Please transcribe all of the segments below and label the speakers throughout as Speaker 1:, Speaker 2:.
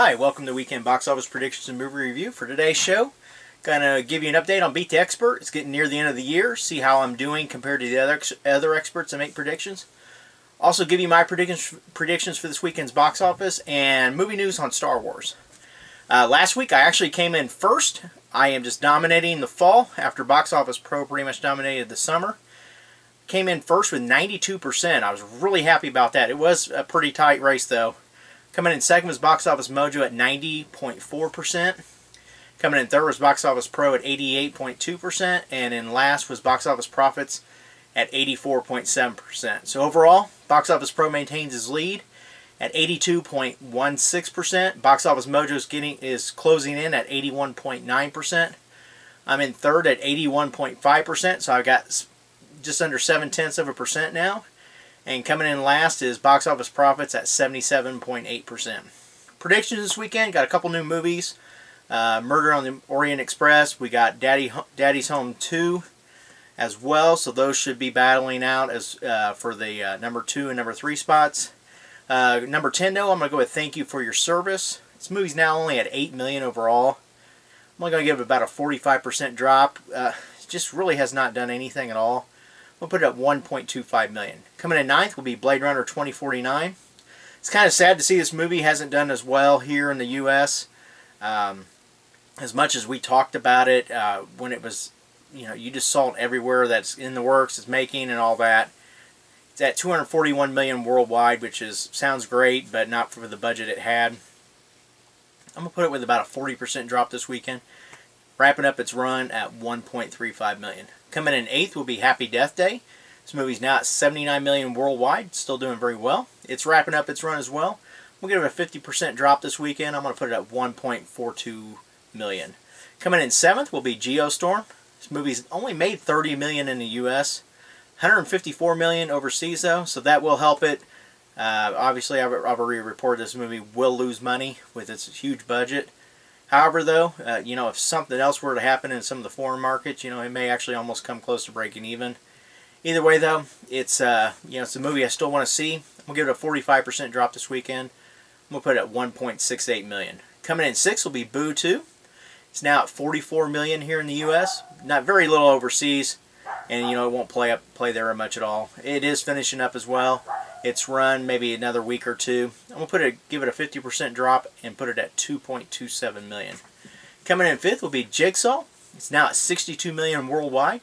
Speaker 1: Hi, welcome to Weekend Box Office Predictions and Movie Review. For today's show, gonna give you an update on Beat the Expert. It's getting near the end of the year. See how I'm doing compared to the other experts that make predictions. Also give you my predictions for this weekend's box office and movie news on Star Wars. Last week I actually came in first. I am just dominating the fall after Box Office Pro pretty much dominated the summer. Came in first with 92%. I was really happy about that. It was a pretty tight race though. Coming in second was Box Office Mojo at 90.4%. Coming in third was Box Office Pro at 88.2%. And in last was Box Office Profits at 84.7%. So overall, Box Office Pro maintains his lead at 82.16%. Box Office Mojo is closing in at 81.9%. I'm in third at 81.5%, so I've got just under 0.7% now. And coming in last is Box Office Profits at 77.8%. Predictions this weekend, got a couple new movies. Murder on the Orient Express. We got Daddy's Home 2 as well. So those should be battling out as for the number 2 and number 3 spots. Number 10 though, I'm going to go with Thank You for Your Service. This movie's now only at 8 million overall. I'm only going to give it about a 45% drop. It just really has not done anything at all. We'll put it at 1.25 million. Coming in ninth will be Blade Runner 2049. It's kind of sad to see this movie hasn't done as well here in the U.S. As much as we talked about it when it was, you just saw it everywhere that's in the works, it's making and all that. It's at 241 million worldwide, which sounds great, but not for the budget it had. I'm going to put it with about a 40% drop this weekend, wrapping up its run at 1.35 million. Coming in eighth will be Happy Death Day. This movie's now at 79 million worldwide, still doing very well. It's wrapping up its run as well. We'll give it a 50% drop this weekend. I'm going to put it at 1.42 million. Coming in seventh will be Geostorm. This movie's only made 30 million in the U.S., 154 million overseas though, so that will help it. Obviously, I've already reported this movie will lose money with its huge budget. However, though, if something else were to happen in some of the foreign markets, it may actually almost come close to breaking even. Either way, though, it's it's a movie I still want to see. I'm gonna give it a 45% drop this weekend. I'm gonna put it at 1.68 million. Coming in sixth will be Boo 2. It's now at 44 million here in the U.S. Not very little overseas, and it won't play there much at all. It is finishing up as well. It's run maybe another week or two. I'm gonna give it a 50% drop and put it at 2.27 million. Coming in fifth will be Jigsaw. It's now at 62 million worldwide.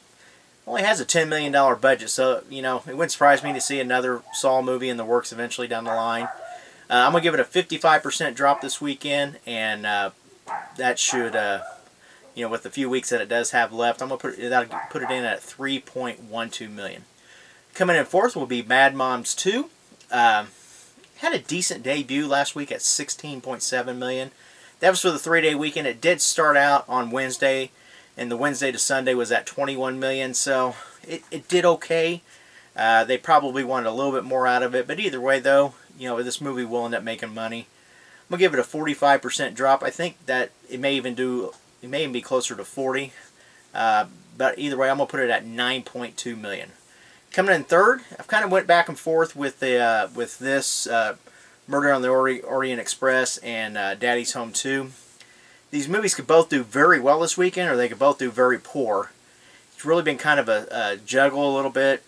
Speaker 1: Only has a $10 million budget, so it wouldn't surprise me to see another Saw movie in the works eventually down the line. I'm gonna give it a 55% drop this weekend, and that should, with the few weeks that it does have left, I'm gonna put it in at 3.12 million. Coming in fourth will be Mad Moms 2. Had a decent debut last week at 16.7 million. That was for the 3-day weekend. It did start out on Wednesday, and the Wednesday to Sunday was at 21 million, so it did okay. They probably wanted a little bit more out of it, but either way though, this movie will end up making money. I'm gonna give it a 45% drop. I think that it may even be closer to 40, but either way, I'm gonna put it at 9.2 million. Coming in third, I've kind of went back and forth with this Murder on the Orient Express and Daddy's Home 2. These movies could both do very well this weekend, or they could both do very poor. It's really been kind of a juggle a little bit.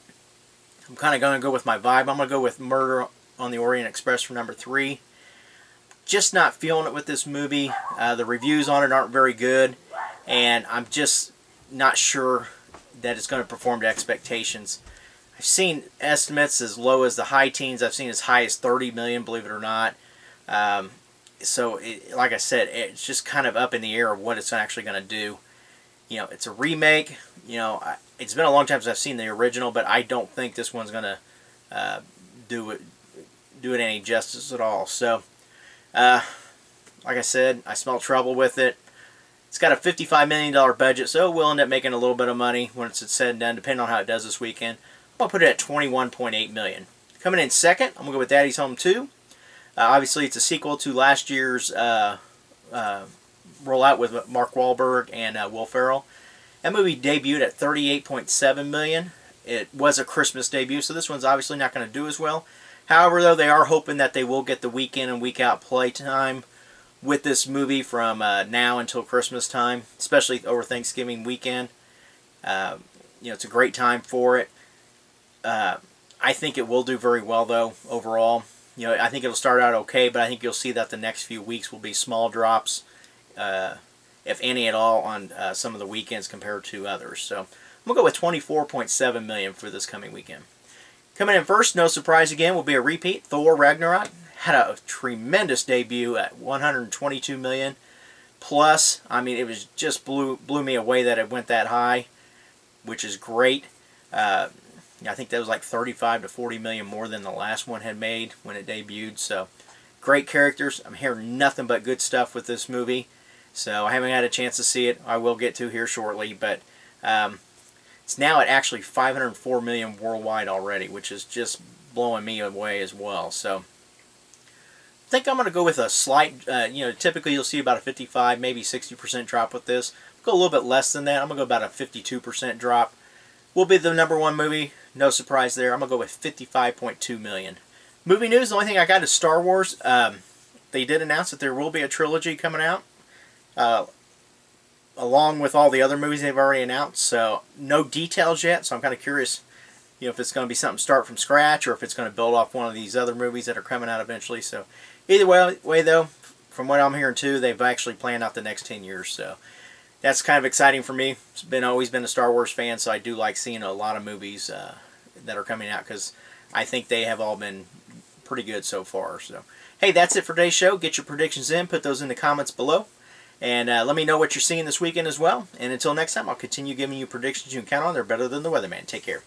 Speaker 1: I'm kind of going to go with my vibe. I'm going to go with Murder on the Orient Express for number 3. Just not feeling it with this movie. The reviews on it aren't very good, and I'm just not sure that it's going to perform to expectations. I've seen estimates as low as the high teens. I've seen as high as 30 million, believe it or not. So, like I said, it's just kind of up in the air of what it's actually going to do. It's a remake. It's been a long time since I've seen the original, but I don't think this one's going to do it any justice at all. So, like I said, I smell trouble with it. It's got a $55 million budget, so it will end up making a little bit of money when it's said and done, depending on how it does this weekend. I'll put it at 21.8 million. Coming in second, I'm going to go with Daddy's Home 2. Obviously, it's a sequel to last year's rollout with Mark Wahlberg and Will Ferrell. That movie debuted at 38.7 million. It was a Christmas debut, so this one's obviously not going to do as well. However, though, they are hoping that they will get the week in and week out playtime with this movie from now until Christmas time, especially over Thanksgiving weekend. It's a great time for it. I think it will do very well, though, overall. I think it'll start out okay, but I think you'll see that the next few weeks will be small drops, if any at all, on some of the weekends compared to others. So I'm going to go with $24.7 million for this coming weekend. Coming in first, no surprise again, will be a repeat. Thor Ragnarok had a tremendous debut at $122 million. Plus, I mean, it was just blew me away that it went that high, which is great. I think that was like 35 to 40 million more than the last one had made when it debuted. So, great characters. I'm hearing nothing but good stuff with this movie. So, I haven't had a chance to see it. I will get to here shortly. But it's now at actually 504 million worldwide already, which is just blowing me away as well. So, I think I'm going to go with a slight, typically you'll see about a 55, maybe 60% drop with this. I'll go a little bit less than that. I'm going to go about a 52% drop. Will be the #1 movie. No surprise there. I'm going to go with 55.2 million. Movie news, the only thing I got is Star Wars. They did announce that there will be a trilogy coming out, along with all the other movies they've already announced. So, no details yet, so I'm kind of curious if it's going to be something start from scratch or if it's going to build off one of these other movies that are coming out eventually. So, either way though, from what I'm hearing too, they've actually planned out the next 10 years. So, that's kind of exciting for me. It's always been a Star Wars fan, so I do like seeing a lot of movies that are coming out because I think they have all been pretty good so far. So, hey, that's it for today's show. Get your predictions in. Put those in the comments below. And let me know what you're seeing this weekend as well. And until next time, I'll continue giving you predictions you can count on. They're better than the weatherman. Take care.